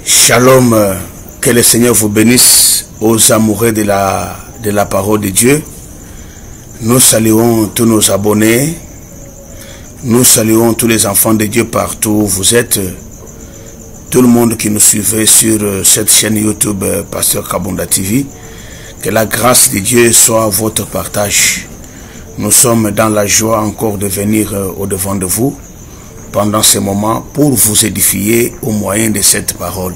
Shalom, que le Seigneur vous bénisse aux amoureux de la parole de Dieu. Nous saluons tous nos abonnés. Nous saluons tous les enfants de Dieu partout où vous êtes. Tout le monde qui nous suivait sur cette chaîne YouTube Pasteur Kabunda TV. Que la grâce de Dieu soit à votre partage. Nous sommes dans la joie encore de venir au-devant de vous pendant ce moment pour vous édifier au moyen de cette parole.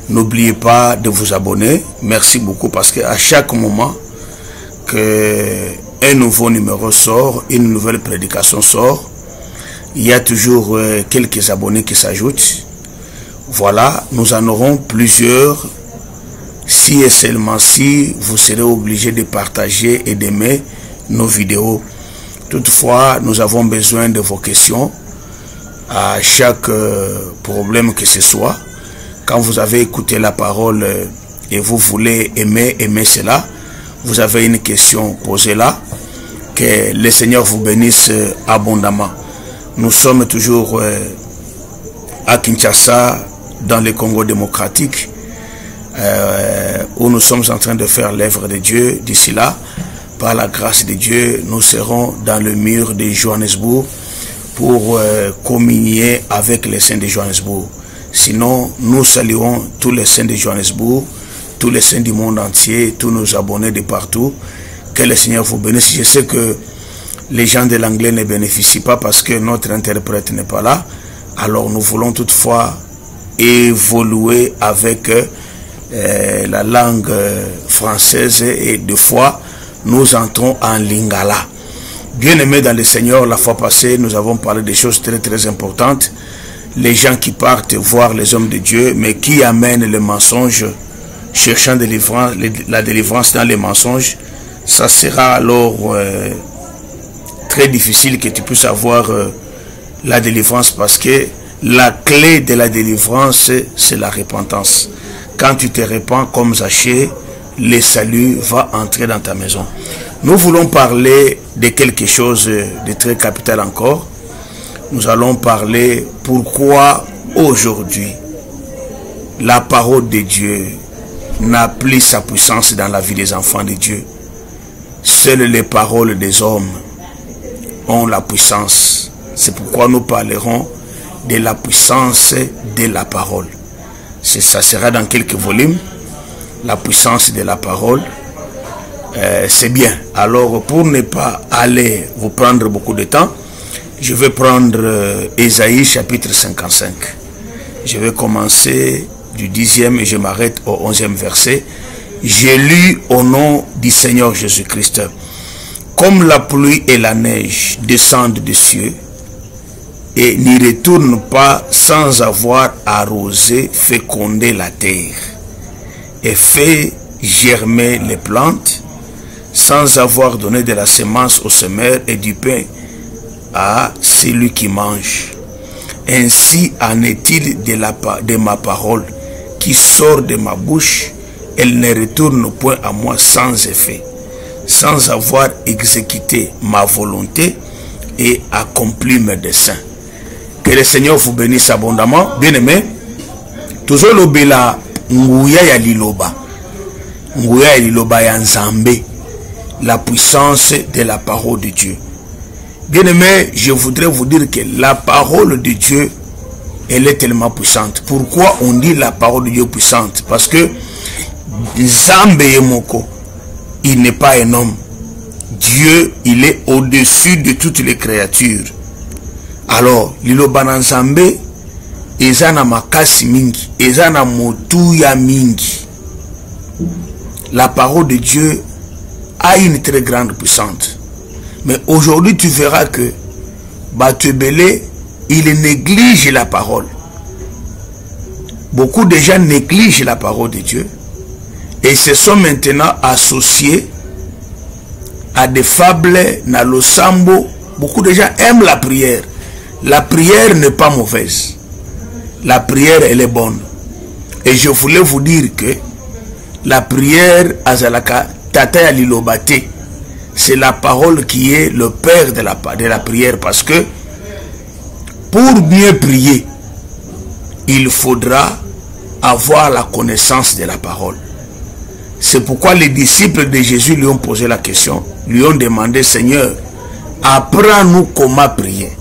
N'oubliez pas de vous abonner. Merci beaucoup parce qu'à chaque moment qu'un nouveau numéro sort, une nouvelle prédication sort, il y a toujours quelques abonnés qui s'ajoutent. Voilà, nous en aurons plusieurs. Si et seulement si vous serez obligés de partager et d'aimer nos vidéos. Toutefois, nous avons besoin de vos questions à chaque problème que ce soit. Quand vous avez écouté la parole et vous voulez aimer cela, vous avez une question, posez-la. Que le Seigneur vous bénisse abondamment. Nous sommes toujours à Kinshasa, dans le Congo démocratique, où nous sommes en train de faire l'œuvre de Dieu. D'ici là, par la grâce de Dieu, nous serons dans le mur de Johannesburg pour communier avec les saints de Johannesburg. Sinon, nous saluons tous les saints de Johannesburg, tous les saints du monde entier, tous nos abonnés de partout. Que le Seigneur vous bénisse. Je sais que les gens de l'anglais ne bénéficient pas parce que notre interprète n'est pas là. Alors nous voulons toutefois évoluer avec la langue française et deux fois nous entrons en lingala. Bien-aimés dans le Seigneur, la fois passée, nous avons parlé des choses très importantes. Les gens qui partent voir les hommes de Dieu, mais qui amènent le mensonge, cherchant la délivrance dans les mensonges, ça sera alors très difficile que tu puisses avoir la délivrance parce que la clé de la délivrance, c'est la repentance. Quand tu te repens comme Zachée, le salut va entrer dans ta maison. Nous voulons parler de quelque chose de très capital encore. Nous allons parler pourquoi aujourd'hui la parole de Dieu n'a plus sa puissance dans la vie des enfants de Dieu. Seules les paroles des hommes ont la puissance. C'est pourquoi nous parlerons de la puissance de la parole. Ça sera dans quelques volumes. La puissance de la parole. C'est bien. Alors, pour ne pas aller vous prendre beaucoup de temps, je vais prendre Ésaïe chapitre 55. Je vais commencer du 10e et je m'arrête au 11e verset. J'ai lu au nom du Seigneur Jésus-Christ. Comme la pluie et la neige descendent des cieux et n'y retournent pas sans avoir arrosé, fécondé la terre et fait germer les plantes, sans avoir donné de la semence au semeur et du pain à celui qui mange. Ainsi en est-il de ma parole qui sort de ma bouche, elle ne retourne point à moi sans effet, sans avoir exécuté ma volonté et accompli mes desseins. Que le Seigneur vous bénisse abondamment. Bien-aimés, toujours l'obéla nguya ya liloba. Nguya ya liloba ya nzambe. La puissance de la parole de Dieu. Bien-aimés, je voudrais vous dire que la parole de Dieu, elle est tellement puissante. Pourquoi on dit la parole de Dieu puissante? Parce que Nzambe Yemoko, il n'est pas un homme. Dieu, il est au-dessus de toutes les créatures. Alors, liloba na Nzambe, ezana makasi mingi, ezana motuya mingi. La parole de Dieu a une très grande puissance. Mais aujourd'hui, tu verras que Batebele, il néglige la parole. Beaucoup de gens négligent la parole de Dieu et se sont maintenant associés à des fables, na losambo. Beaucoup de gens aiment la prière. La prière n'est pas mauvaise. La prière, elle est bonne. Et je voulais vous dire que la prière, azalaka tata ya lilobate, c'est la parole qui est le père de la prière. Parce que pour bien prier, il faudra avoir la connaissance de la parole. C'est pourquoi les disciples de Jésus lui ont posé la question, lui ont demandé, Seigneur, apprends-nous comment prier.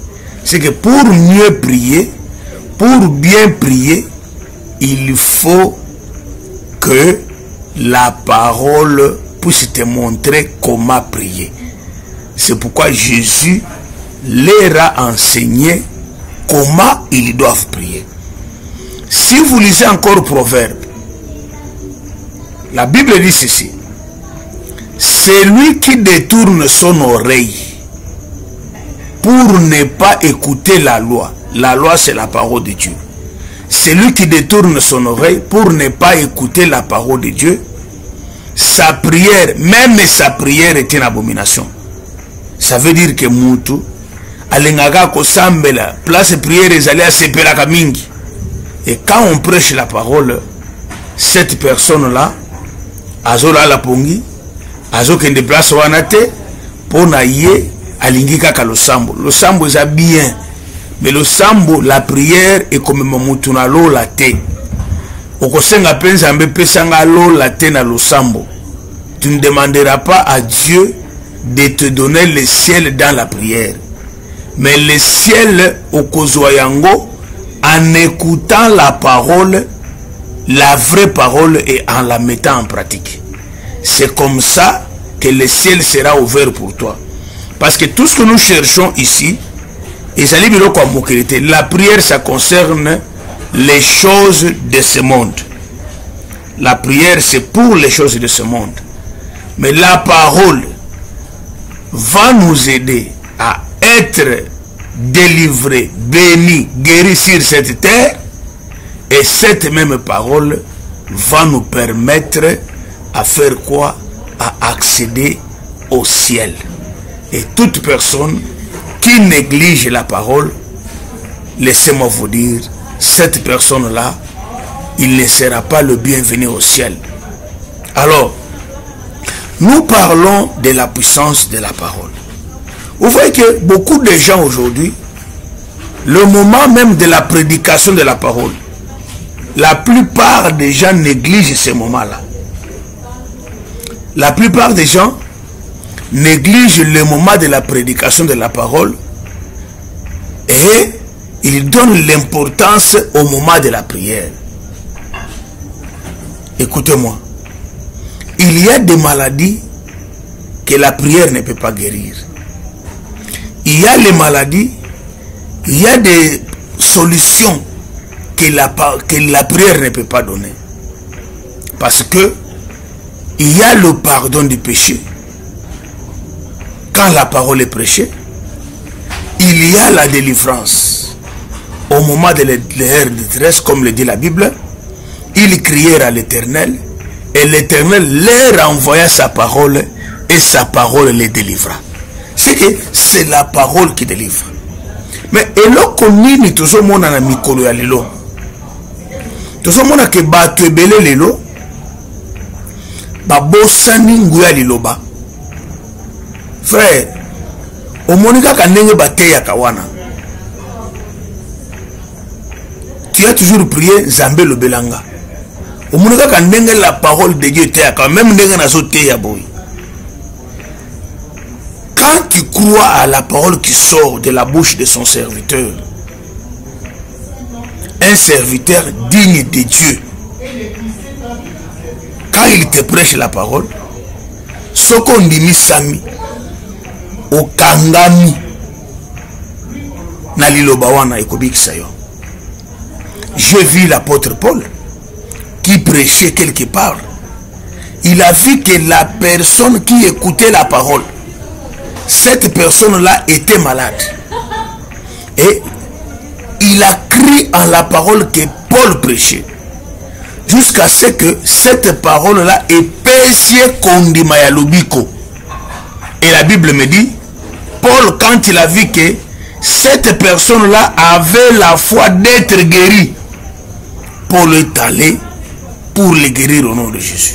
C'est que pour mieux prier, pour bien prier, il faut que la parole puisse te montrer comment prier. C'est pourquoi Jésus leur a enseigné comment ils doivent prier. Si vous lisez encore Proverbe, la Bible dit ceci: celui qui détourne son oreille pour ne pas écouter la loi c'est la parole de Dieu. Celui qui détourne son oreille pour ne pas écouter la parole de Dieu, sa prière, même sa prière est une abomination. Ça veut dire que mutu alengaka kosambela place prière ezali asepelaka mingi. Et quand on prêche la parole, cette personne-là azola la pongi, azokende place wana te pona ye alingi kaka losambo. Losambo eza bien, mais losambo, la prière est comme mutu na lola te. Okosenga penza mbe pesanga lola te na losambo. Tu ne demanderas pas à Dieu de te donner le ciel dans la prière, mais le ciel au kozoyango en écoutant la parole, la vraie parole, et en la mettant en pratique. C'est comme ça que le ciel sera ouvert pour toi. Parce que tout ce que nous cherchons ici, la prière, ça concerne les choses de ce monde. La prière, c'est pour les choses de ce monde. Mais la parole va nous aider à être délivrés, bénis, guéris sur cette terre. Et cette même parole va nous permettre à faire quoi? À accéder au ciel. Et toute personne qui néglige la parole, laissez-moi vous dire, cette personne-là, il ne sera pas le bienvenu au ciel. Alors, nous parlons de la puissance de la parole. Vous voyez que beaucoup de gens aujourd'hui, le moment même de la prédication de la parole, la plupart des gens négligent ce moment-là. La plupart des gens négligent le moment de la prédication de la parole et ils donnent l'importance au moment de la prière. Écoutez-moi. Il y a des maladies que la prière ne peut pas guérir. Il y a les maladies, il y a des solutions que la prière ne peut pas donner. Parce que il y a le pardon du péché. Quand la parole est prêchée, il y a la délivrance. Au moment de leur détresse, comme le dit la Bible, ils crièrent à l'Éternel. Et l'Éternel leur envoya sa parole et sa parole les délivra. C'est que c'est la parole qui délivre. Mais eloko nini tozomona na mikolo ya lelo? Tozomona ke bato ebele lelo babosani nguya liloba. Frère, omoni kaka ndenge bateyaka wana. Tu as toujours prié Nzambe lobelanga. La parole de Dieu même quand tu crois à la parole qui sort de la bouche de son serviteur, un serviteur digne de Dieu, quand il te prêche la parole, ce qu'on dit sami au kangami na lilobawana ekobikisayo. J'ai vu l'apôtre Paul qui prêchait quelque part. Il a vu que la personne qui écoutait la parole, cette personne-là était malade. Et il a crié en la parole que Paul prêchait. Jusqu'à ce que cette parole-là épaissie kondima ya lobiko. Et la Bible me dit, Paul, quand il a vu que cette personne-là avait la foi d'être guérie, Paul est allé pour les guérir au nom de Jésus.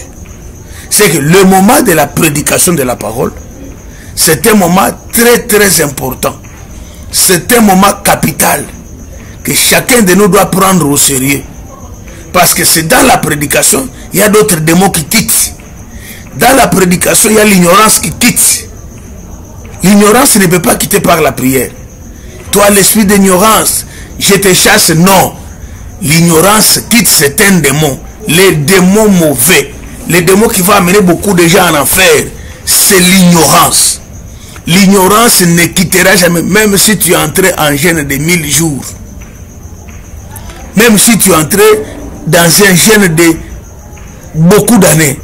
C'est que le moment de la prédication de la parole, c'est un moment très très important. C'est un moment capital que chacun de nous doit prendre au sérieux. Parce que c'est dans la prédication, il y a d'autres démons qui quittent. Dans la prédication, il y a l'ignorance qui quitte. L'ignorance ne peut pas quitter par la prière. Toi, l'esprit d'ignorance, je te chasse, non. L'ignorance quitte, c'est un démon. Les démons mauvais, les démons qui vont amener beaucoup de gens en enfer, c'est l'ignorance. L'ignorance ne quittera jamais, même si tu es entré en jeûne de 1000 jours. Même si tu es entré dans un jeûne de beaucoup d'années,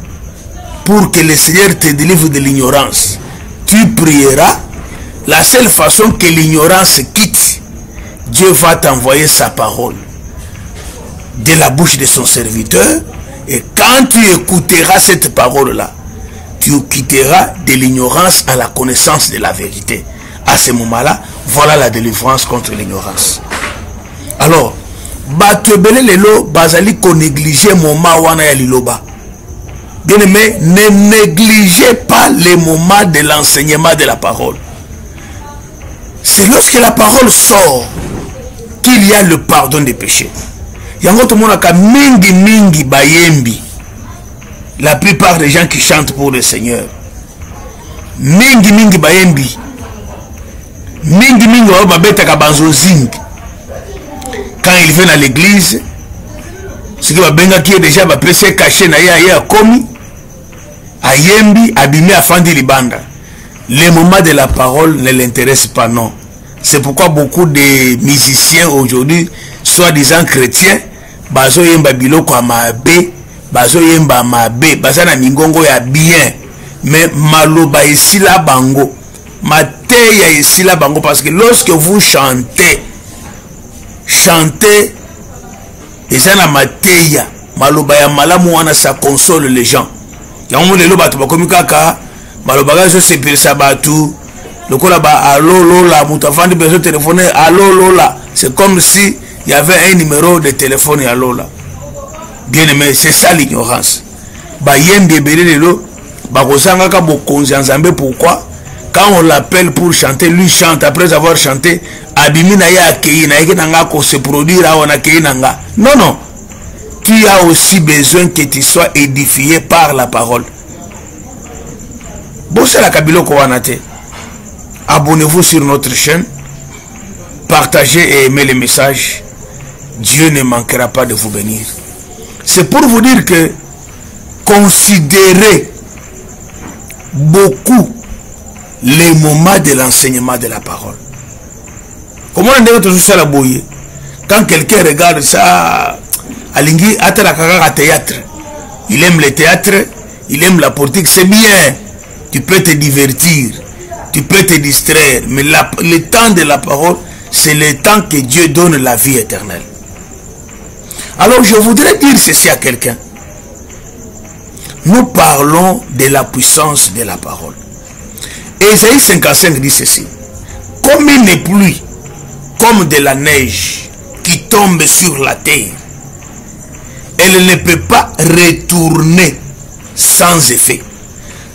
pour que le Seigneur te délivre de l'ignorance, tu prieras. La seule façon que l'ignorance quitte, Dieu va t'envoyer sa parole de la bouche de son serviteur. Et quand tu écouteras cette parole-là, tu quitteras de l'ignorance à la connaissance de la vérité. À ce moment-là, voilà la délivrance contre l'ignorance. Alors, batebele lelo bazali ko négliger moment wana ya liloba. Bien aimé, ne négligez pas les moments de l'enseignement de la parole. C'est lorsque la parole sort qu'il y a le pardon des péchés. Yango to monaka mingi bayembi. La plupart des gens qui chantent pour le Seigneur. Mingi bayembi. Mingi babeta ka banzozing. Quand il vient à l'église, ce qui va benga qui est déjà va presser caché na ya komi ayembi abimé afandi libanda. Les moments de la parole ne l'intéressent pas, non. C'est pourquoi beaucoup de musiciens aujourd'hui, soi-disant chrétiens, bazo yemba biloko amabe, bazo yemba mabe, bazana mingongo ya bien, mais maloba esila bango, mateya esila bango, parce que lorsque vous chantez ezana mateya, maloba ya malamu wana, ça console les gens. Yango lelo bato bakomi kaka maloba ga zo sepelisa batu lokola ba allo lola mutafandi besoin téléphoner allo lola, c'est comme si il y avait un numéro de téléphone à lola. Bien aimé, c'est ça l'ignorance. Ba yembe belé lelo ba kozanga ka bokonzi nzambe. Pourquoi? Quand on l'appelle pour chanter, lui chante après avoir chanté, abimina ya akei na yeke nanga ko se produire a ona akei nanga. Non. Tu as aussi besoin que tu sois édifié par la parole. Bossez la Kabilo Kowanate. Abonnez-vous sur notre chaîne. Partagez et aimez les messages. Dieu ne manquera pas de vous bénir. C'est pour vous dire que considérez beaucoup les moments de l'enseignement de la parole. Comment on dit tout ça la bouille? Quand quelqu'un regarde ça, Alingi atala kaka théâtre. Il aime le théâtre, il aime la politique, c'est bien. Tu peux te divertir, tu peux te distraire, mais le temps de la parole, c'est le temps que Dieu donne la vie éternelle. Alors je voudrais dire ceci à quelqu'un. Nous parlons de la puissance de la parole. Ésaïe 55 dit ceci. Comme une pluie, comme de la neige qui tombe sur la terre, elle ne peut pas retourner sans effet,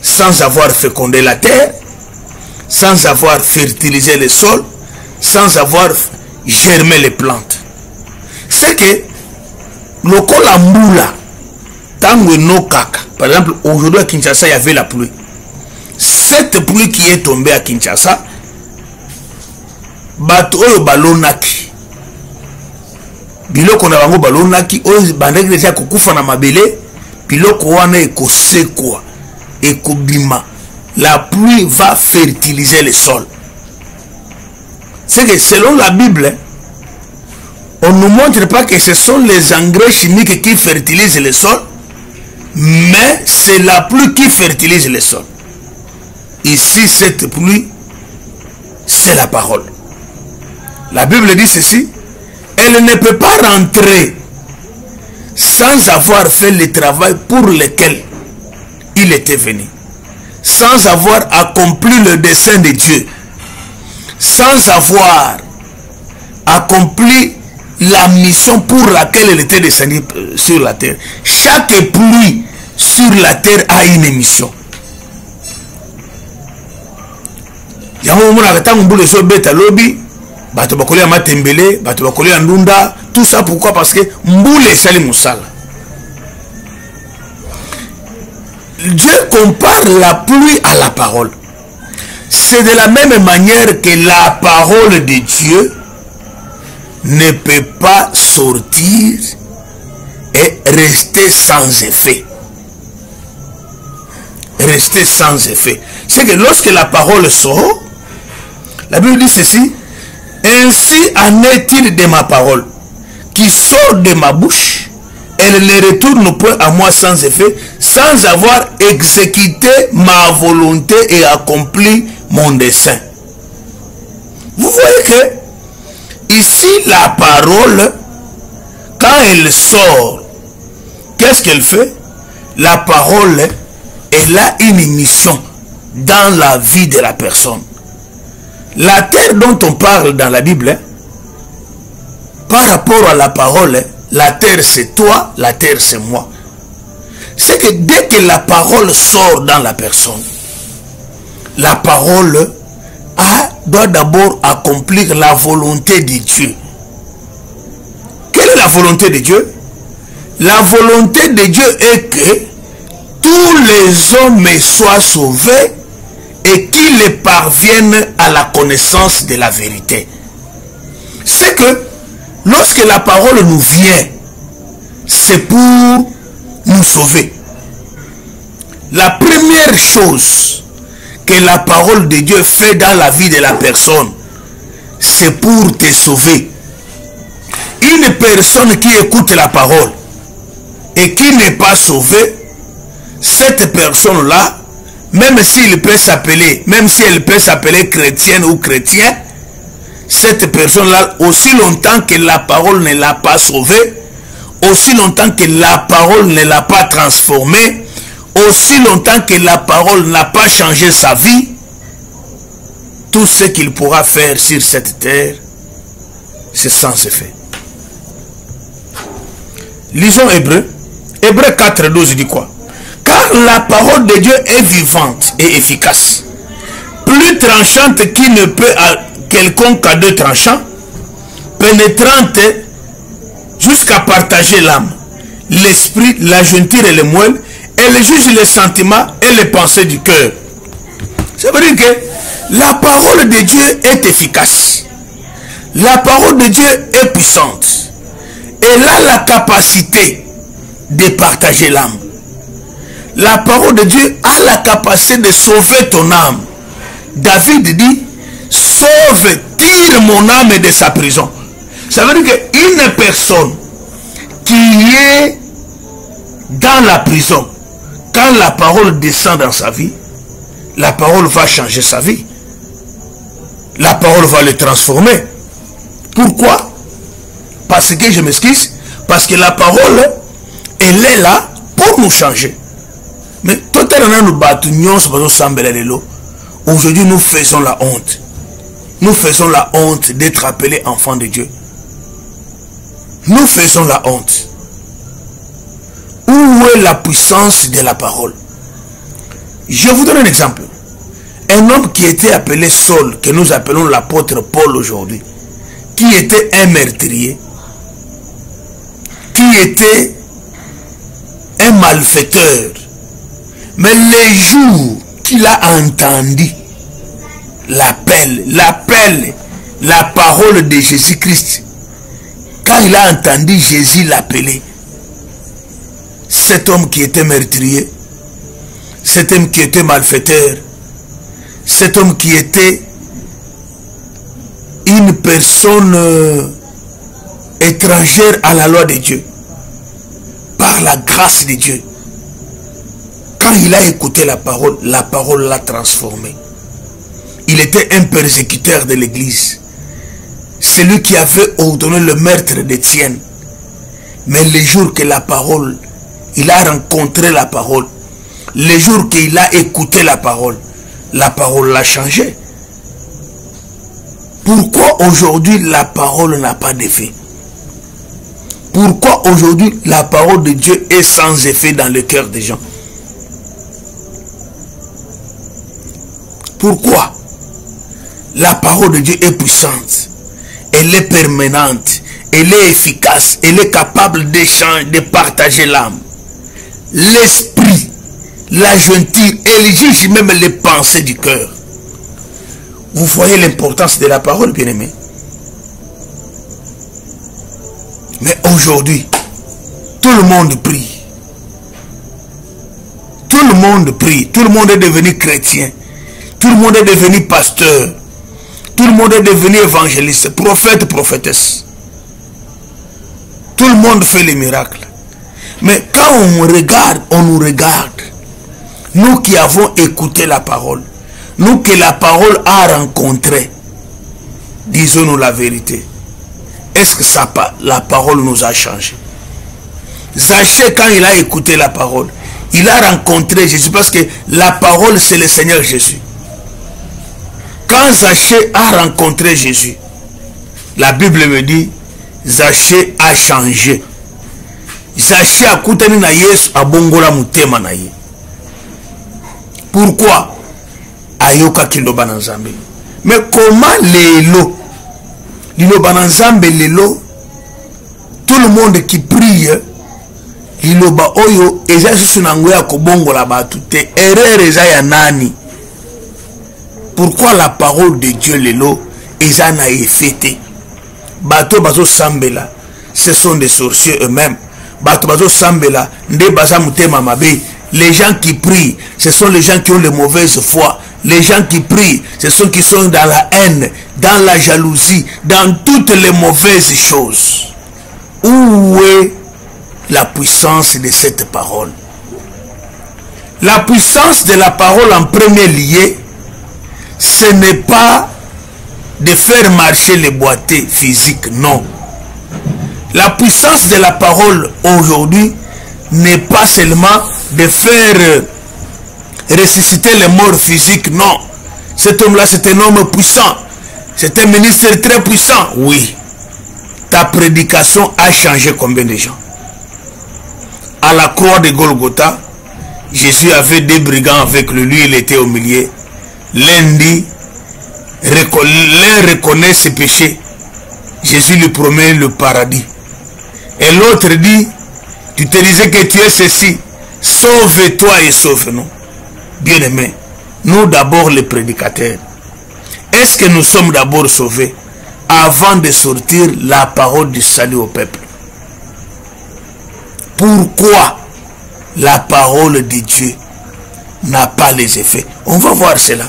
sans avoir fécondé la terre, sans avoir fertilisé le sol, sans avoir germé les plantes. C'est que le Kolambula, tango no kaka, par exemple, aujourd'hui à Kinshasa, il y avait la pluie. Cette pluie qui est tombée à Kinshasa, bato oyo balonaki. Biloko na bango balonaki oyo bandeki deja kokufa na mabele, biloko wana ekosekwa, ekobima. La pluie va fertiliser le sol. C'est que selon la Bible, on ne nous montre pas que ce sont les engrais chimiques qui fertilisent le sol, mais c'est la pluie qui fertilise le sol. Ici, cette pluie, c'est la parole. La Bible dit ceci. Elle ne peut pas rentrer sans avoir fait le travail pour lequel il était venu, sans avoir accompli le dessein de Dieu, sans avoir accompli la mission pour laquelle elle était descendue sur la terre. Chaque pluie sur la terre a une mission. Tout tout ça, pourquoi? Parce que Mboule Sali Moussala. Dieu compare la pluie à la parole. C'est de la même manière que la parole de Dieu ne peut pas sortir et rester sans effet. Rester sans effet. C'est que lorsque la parole sort, la Bible dit ceci: ainsi en est-il de ma parole qui sort de ma bouche, elle ne retourne point à moi sans effet, sans avoir exécuté ma volonté et accompli mon dessein. Vous voyez que ici la parole, quand elle sort, qu'est-ce qu'elle fait? La parole, elle a une mission dans la vie de la personne. La terre dont on parle dans la Bible, par rapport à la parole, la terre c'est toi, la terre c'est moi. C'est que dès que la parole sort dans la personne, la parole doit d'abord accomplir la volonté de Dieu. Quelle est la volonté de Dieu? La volonté de Dieu est que tous les hommes soient sauvés et qu'ils parviennent à la connaissance de la vérité. C'est que lorsque la parole nous vient, c'est pour nous sauver. La première chose que la parole de Dieu fait dans la vie de la personne, c'est pour te sauver. Une personne qui écoute la parole et qui n'est pas sauvée, cette personne-là, même s'il peut s'appeler, même si elle peut s'appeler chrétienne ou chrétien, cette personne-là, aussi longtemps que la parole ne l'a pas sauvée, aussi longtemps que la parole ne l'a pas transformée, aussi longtemps que la parole n'a pas changé sa vie, tout ce qu'il pourra faire sur cette terre, c'est sans effet. Lisons Hébreux. Hébreux 4:12 dit quoi? Car la parole de Dieu est vivante et efficace, plus tranchante qu'il ne peut à quelconque à deux tranchants, pénétrante jusqu'à partager l'âme, l'esprit, la jointure et le moelle, elle juge les sentiments et les pensées du cœur. Ça veut dire que la parole de Dieu est efficace. La parole de Dieu est puissante. Elle a la capacité de partager l'âme. La parole de Dieu a la capacité de sauver ton âme. David dit: sauve, tire mon âme de sa prison. Ça veut dire qu'une personne qui est dans la prison, quand la parole descend dans sa vie, la parole va changer sa vie. La parole va le transformer. Pourquoi? Parce que, je m'excuse, parce que la parole, elle est là pour nous changer. Mais aujourd'hui nous faisons la honte. Nous faisons la honte d'être appelés enfants de Dieu. Nous faisons la honte. Où est la puissance de la parole? Je vous donne un exemple. Un homme qui était appelé Saul, que nous appelons l'apôtre Paul aujourd'hui, qui était un meurtrier, qui était un malfaiteur, mais les jours qu'il a entendu l'appel, la parole de Jésus-Christ, quand il a entendu Jésus l'appeler, cet homme qui était meurtrier, cet homme qui était malfaiteur, cet homme qui était une personne étrangère à la loi de Dieu, par la grâce de Dieu, quand il a écouté la parole l'a transformé. Il était un persécuteur de l'église, celui qui avait ordonné le meurtre d'Étienne. Mais le jour que la parole, il a rencontré la parole, le jour qu'il a écouté la parole l'a changé. Pourquoi aujourd'hui la parole n'a pas d'effet? Pourquoi aujourd'hui la parole de Dieu est sans effet dans le cœur des gens? Pourquoi? La parole de Dieu est puissante, elle est permanente, elle est efficace, elle est capable d'échanger, de partager l'âme, l'esprit, la gentille, elle juge même les pensées du cœur. Vous voyez l'importance de la parole, bien-aimé. Mais aujourd'hui, tout le monde prie. Tout le monde prie. Tout le monde est devenu chrétien. Tout le monde est devenu pasteur. Tout le monde est devenu évangéliste, prophète, prophétesse. Tout le monde fait les miracles. Mais quand on regarde, on nous regarde. Nous qui avons écouté la parole, nous que la parole a rencontré, disons-nous la vérité. Est-ce que la parole nous a changé? Zachée, quand il a écouté la parole, il a rencontré Jésus parce que la parole c'est le Seigneur Jésus. Quand Zachée a rencontré Jésus, la Bible me dit, Zachée a changé. Zachée a koutani na Yesu abongola mutema na ye. Pourquoi? Ayoka kiloba na Nzambe. Mais comment lelo? Liloba na Nzambe lelo, tout le monde qui prie, liloba oyo eza susu na ngoya kobongola batu te, erreur eza ya nani? Pourquoi la parole de Dieu lelo eza na effet? Bato bazo sambela, ce sont des sorciers eux-mêmes. Bato bazo sambela, nde baza mutema mabe. Les gens qui prient, ce sont les gens qui ont de mauvaises foi. Les gens qui prient, ce sont qui sont dans la haine, dans la jalousie, dans toutes les mauvaises choses. Où est la puissance de cette parole? La puissance de la parole en premier lieu, ce n'est pas de faire marcher les boîtiers physiques, non. La puissance de la parole aujourd'hui n'est pas seulement de faire ressusciter les morts physiques, non. Cet homme-là, c'est un homme puissant. C'est un ministre très puissant, oui. Ta prédication a changé combien de gens? À la croix de Golgotha, Jésus avait des brigands avec lui, il était au milieu. L'un dit, l'un reconnaît ses péchés. Jésus lui promet le paradis. Et l'autre dit, tu te disais que tu es ceci, sauve-toi et sauve-nous. Bien-aimés, nous d'abord les prédicateurs, est-ce que nous sommes d'abord sauvés avant de sortir la parole du salut au peuple? Pourquoi la parole de Dieu n'a pas les effets? On va voir cela.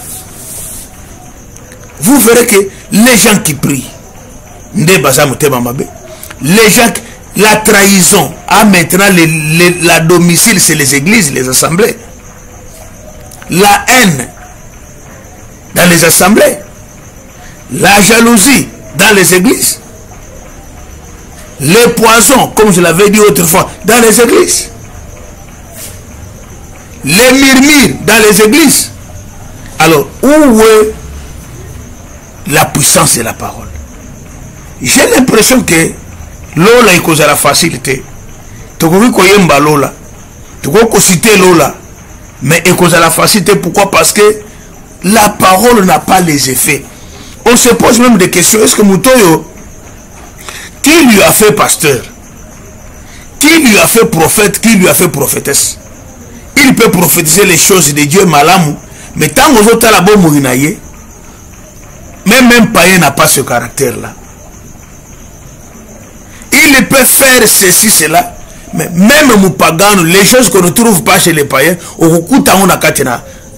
Vous verrez que les gens qui prient, les gens, la trahison, maintenant la domicile, c'est les églises, les assemblées. La haine dans les assemblées. La jalousie dans les églises. Les poisons, comme je l'avais dit autrefois, dans les églises. Les murmures dans les églises. Alors, où est la puissance de la parole? J'ai l'impression que Lola est cause à la facilité. Tu peux Lola. Tu peux citer Lola. Mais est cause à la facilité. Pourquoi? Parce que la parole n'a pas les effets. On se pose même des questions. Est-ce que Moutoyo, qui lui a fait pasteur? Qui lui a fait prophète? Qui lui a fait prophétesse? Il peut prophétiser les choses de Dieu malamou. Mais tant que vous avez la bonne même païen n'a pas ce caractère-là. Il peut faire ceci, cela. Mais même Moupagano, les choses qu'on ne trouve pas chez les païens,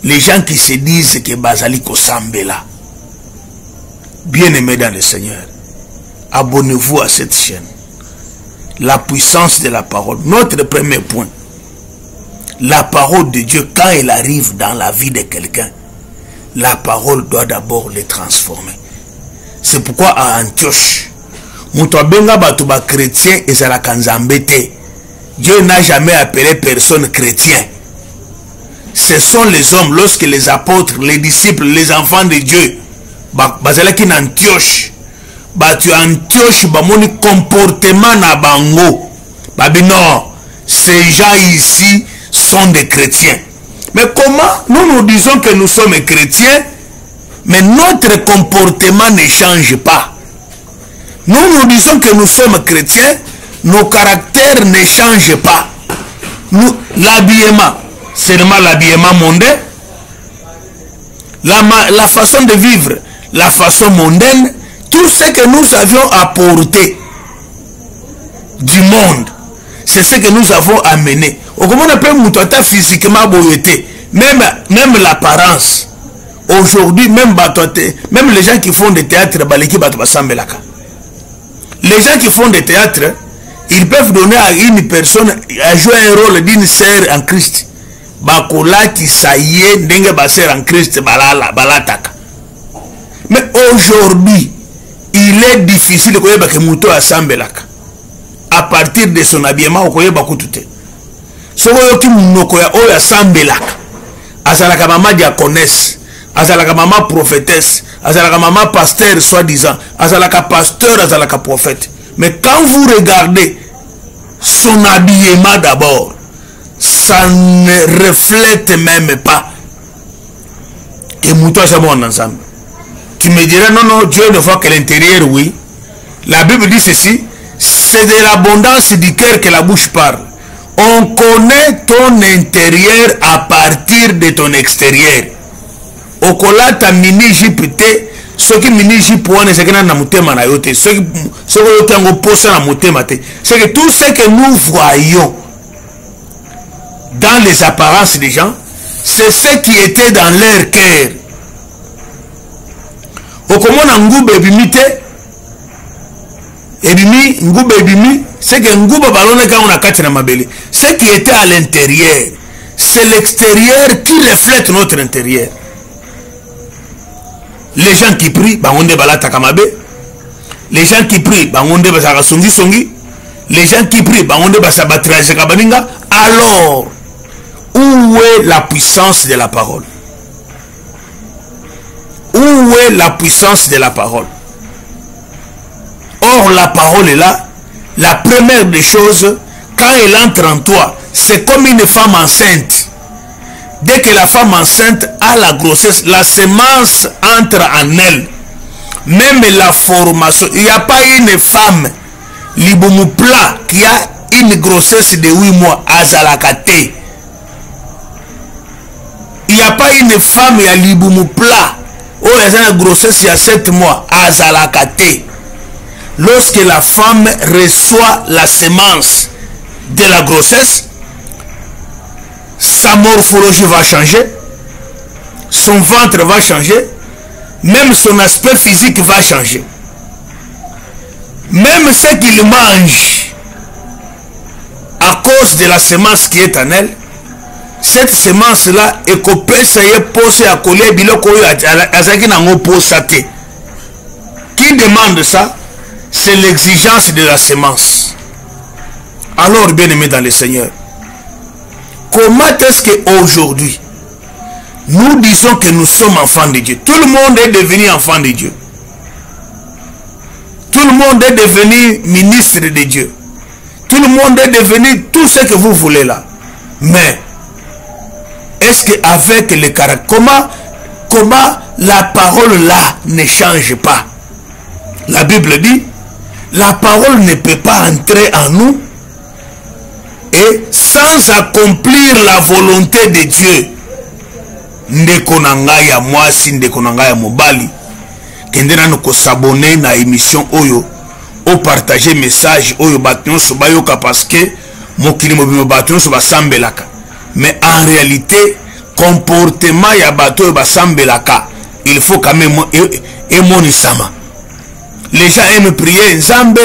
les gens qui se disent que Bazali Kosambela. Bien-aimés dans le Seigneur, abonnez-vous à cette chaîne. La puissance de la parole. Notre premier point. La parole de Dieu, quand elle arrive dans la vie de quelqu'un, la parole doit d'abord les transformer. C'est pourquoi à Antioche, Moutouabenga Batouba chrétien et Zalakanzambete, Dieu n'a jamais appelé personne chrétien. Ce sont les hommes, lorsque les apôtres, les disciples, les enfants de Dieu, Bazalaki Antioche, Batu Antioche, Bamoni comportement na bango, Babi non, ces gens ici sont des chrétiens. Mais comment nous disons que nous sommes chrétiens, mais notre comportement ne change pas? Nous disons que nous sommes chrétiens, nos caractères ne changent pas. L'habillement, seulement l'habillement mondain, la façon de vivre, la façon mondaine, tout ce que nous avions apporté du monde, c'est ce que nous avons amené. Comment on appelle Moutouata physiquement boyeté, même l'apparence. Aujourd'hui, même les gens qui font des théâtres, les gens qui font des théâtres, ils peuvent donner à une personne à jouer un rôle d'une sœur en Christ. Bakolati saye ndenge ba sœur en Christ balataka. Mais aujourd'hui, il est difficile koyeba ke muto asambelaka. À partir de son habillement okoyeba kutute. Soko yoki munoko ya oyo asambelaka. Azalaka mama diaconesse, azalaka mama prophétesse, azalaka mama pasteur soi-disant, azalaka pasteur, azalaka prophète. Mais quand vous regardez son habillement d'abord, ça ne reflète même pas que Mouton est bon ensemble. Tu me dirais non, Dieu ne voit que l'intérieur, oui. La Bible dit ceci, c'est de l'abondance du cœur que la bouche parle. On connaît ton intérieur à partir de ton extérieur. Okolata mini jipite, ce qui mini jipoane, c'est que na mutema na yote, ce qui yotango posa na mutema te. C'est que tout ce que nous voyons dans les apparences des gens, c'est ce qui était dans leur cœur. Okomona ngube ebimite, ngube ebimi, c'est que ngube balone quand on a kati na mabele. Ce qui était à l'intérieur, c'est l'extérieur qui reflète notre intérieur. Les gens qui prient, bangonde balata kamabe. Les gens qui prient, bangonde basara songi. Les gens qui prient, bangonde basabatraje kabaninga. Alors, où est la puissance de la parole? Où est la puissance de la parole? Or, la parole est là. La première des choses, quand elle entre en toi, c'est comme une femme enceinte. Dès que la femme enceinte a la grossesse, la semence entre en elle. Même la formation. Il n'y a pas une femme liboumupla qui a une grossesse de 8 mois à Zalakate. Il n'y a pas une femme qui a liboumupla où elle a une grossesse il y a 7 mois à Zalakate. Lorsque la femme reçoit la semence de la grossesse, sa morphologie va changer, son ventre va changer, même son aspect physique va changer. Même ce qu'il mange, à cause de la semence qui est en elle, cette semence-là est copée, ça y est, posée à coller, qui demande ça? C'est l'exigence de la semence. Alors, bien aimé dans le Seigneur, comment est-ce qu'aujourd'hui, nous disons que nous sommes enfants de Dieu? Tout le monde est devenu enfant de Dieu. Tout le monde est devenu ministre de Dieu. Tout le monde est devenu tout ce que vous voulez là. Mais, est-ce qu'avec le caractère, comment la parole là ne change pas? La Bible dit, la parole ne peut pas entrer en nous et sans accomplir la volonté de Dieu. Ndeko nanga ya mwasi, ndeko nanga ya mobali, kendena noko s'abonner na émission oyo, o partager message oyo batyon so bayoka parce que mokili mobimo batyon so basambelaka. Mais en réalité, comportement ya bato yo basambelaka, il faut quand même émonisama. Les gens aiment prier, Nzambe,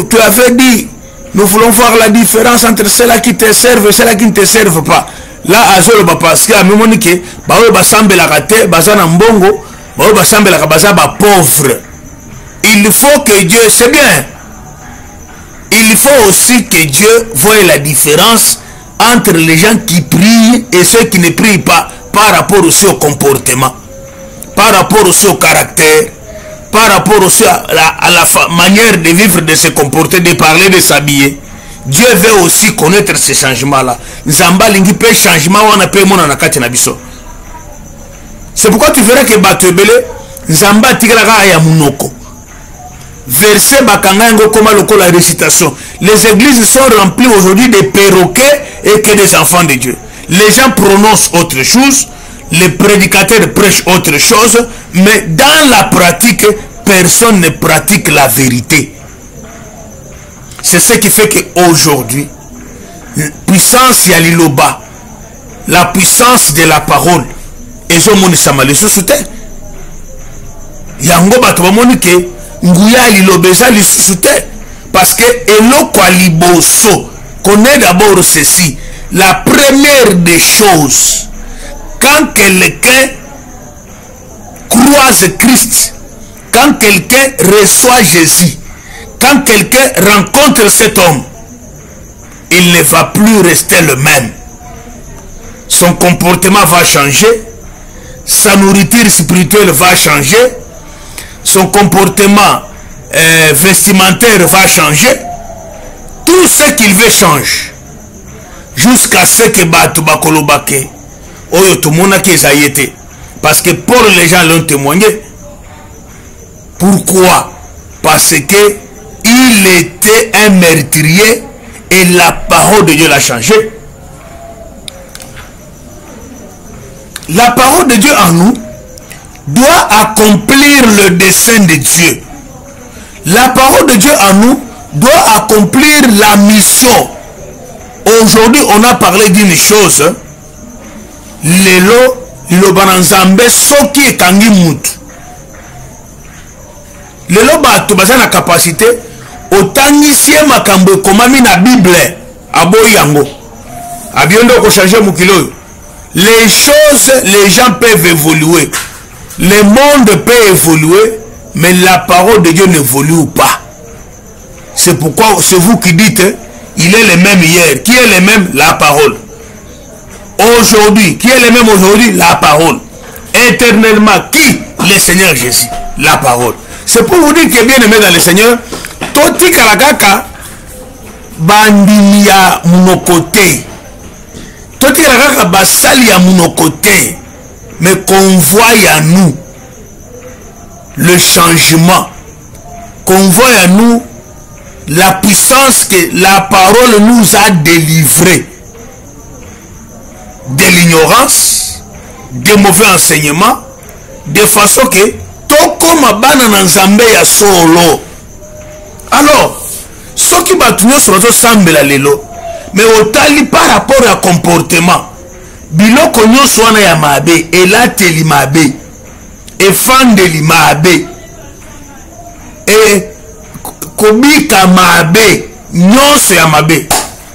tu avais dit, nous voulons voir la différence entre ceux-là qui te servent et ceux-là qui ne te servent pas. Là, Azolo, parce que, à Mimonike, Baoui Basambe la Rate, Bazana Mbongo, Baoui Basambe la Kabazaba pauvre. Il faut que Dieu, c'est bien. Il faut aussi que Dieu voie la différence entre les gens qui prient et ceux qui ne prient pas, par rapport aussi au comportement, par rapport aussi au caractère, par rapport aussi à la manière de vivre, de se comporter, de parler, de s'habiller. Dieu veut aussi connaître ces changements-là. Nzamba lingi pe changement wana pe mona na kati na biso. C'est pourquoi tu verras que Batebele Nzamba tikalaka ya munoko. verset bakangango comme la récitation. Les églises sont remplies aujourd'hui de perroquets et que des enfants de Dieu. Les gens prononcent autre chose, les prédicateurs prêchent autre chose, mais dans la pratique, personne ne pratique la vérité. C'est ce qui fait qu'aujourd'hui, puissance ya liloba, la puissance de la parole, et je m'en suis mal sous-souté. Yango bato bamoni ke nguya liloba eza sous-souté parce que eloko liboso connaît d'abord ceci. La première des choses, quand quelqu'un croise Christ, quand quelqu'un reçoit Jésus, quand quelqu'un rencontre cet homme, il ne va plus rester le même. Son comportement va changer, sa nourriture spirituelle va changer, son comportement vestimentaire va changer, tout ce qu'il veut change. Jusqu'à ce que Batu Bakolobake, Oyo Tumona Kezayete. Parce que pour les gens l'ont témoigné. Pourquoi? Parce que il était un meurtrier et la parole de Dieu l'a changé. La parole de Dieu en nous doit accomplir le dessein de Dieu. La parole de Dieu en nous doit accomplir la mission. Aujourd'hui, on a parlé d'une chose. Lelo, lobananzambe, soki ekangi mutu. Lelo bato baza na capacité otangisie makambo ekomami na Bible aboyi yango. Abiondo ko changer mukilo. Les choses, les gens peuvent évoluer. Le monde peut évoluer, mais la parole de Dieu n'évolue pas. C'est pourquoi c'est vous qui dites, il est le même hier. Qui est le même? La parole. Aujourd'hui, qui est le même aujourd'hui? La parole. Éternellement, qui? Le Seigneur Jésus. La parole. C'est pour vous dire que bien aimé dans le Seigneur, Toti Kalagaka, Bandimia Munokote. Toti Kalagaka, Basali à Munokote. Mais qu'on voit à nous le changement. Qu'on voit à nous la puissance que la parole nous a délivrée de l'ignorance, des mauvais enseignements, de façon que tout comme bana nzambe ya solo. Alors, ce qui va tenir sur notre sambela lelo, mais otali par rapport à comportement, biloko nyonso wana ya mabe, elateli mabe, efandeli mabe, et kobika mabe, nyonso ya mabe.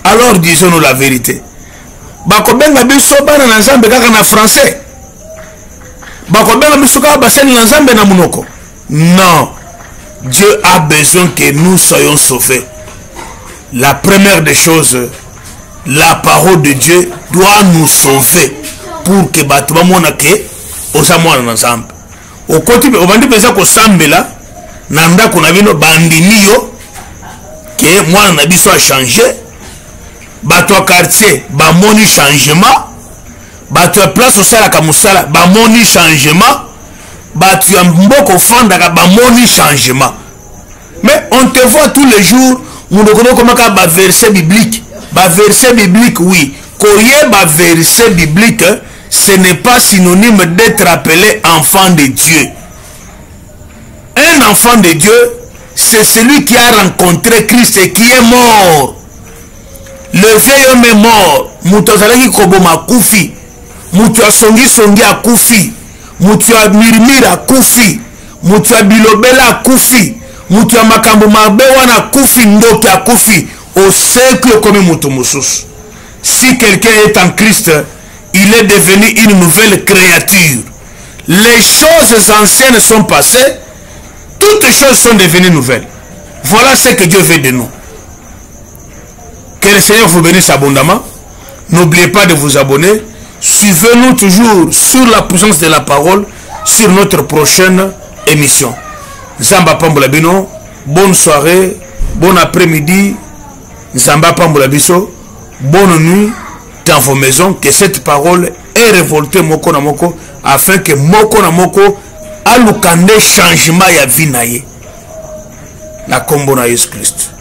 Alors disons-nous la vérité. Bakobenga biso bana na nzambe kaka na français. Bakobenga biso kaka baseni na nzambe na munoko. Non. Dieu a besoin que nous soyons sauvés. La première des choses, la parole de Dieu doit nous sauver pour que bato bamona ke osamwana na nzambe. Okoti obandi pesa ko sambela na ndako na bino bandini yo ke mwana na biso a changer. Bato a quartier bamoni changement, bato a place au sala kamusala bamoni changement, bato a mboko fandaka bamoni changement. Mais on te voit tous les jours, nous reconnaissons comment ba verset biblique, oui, koye ba verset biblique, ce n'est pas synonyme d'être appelé enfant de Dieu. Un enfant de Dieu, c'est celui qui a rencontré Christ et qui est mort. Le vieil homme est mort. Mutazalaki koboma kufi. Mutua songi songi a kufi. Mutua mirmira a kufi. Mutua bilobela a kufi. Mutua makambo mabe wana kufi ndoki a kufi. Au siècle comme mutumussus. Si quelqu'un est en Christ, il est devenu une nouvelle créature. Les choses anciennes sont passées. Toutes les choses sont devenues nouvelles. Voilà ce que Dieu veut de nous. Que le Seigneur vous bénisse abondamment. N'oubliez pas de vous abonner. Suivez-nous toujours sur la puissance de la parole sur notre prochaine émission. Zamba Pambola Bino, bonne soirée, bon après-midi. Zamba Pambola Biso, bonne nuit dans vos maisons. Que cette parole ait révolté Moko na Moko afin que Moko na Moko alukande changement ya vie naye. na kombo na Yesu Kristo.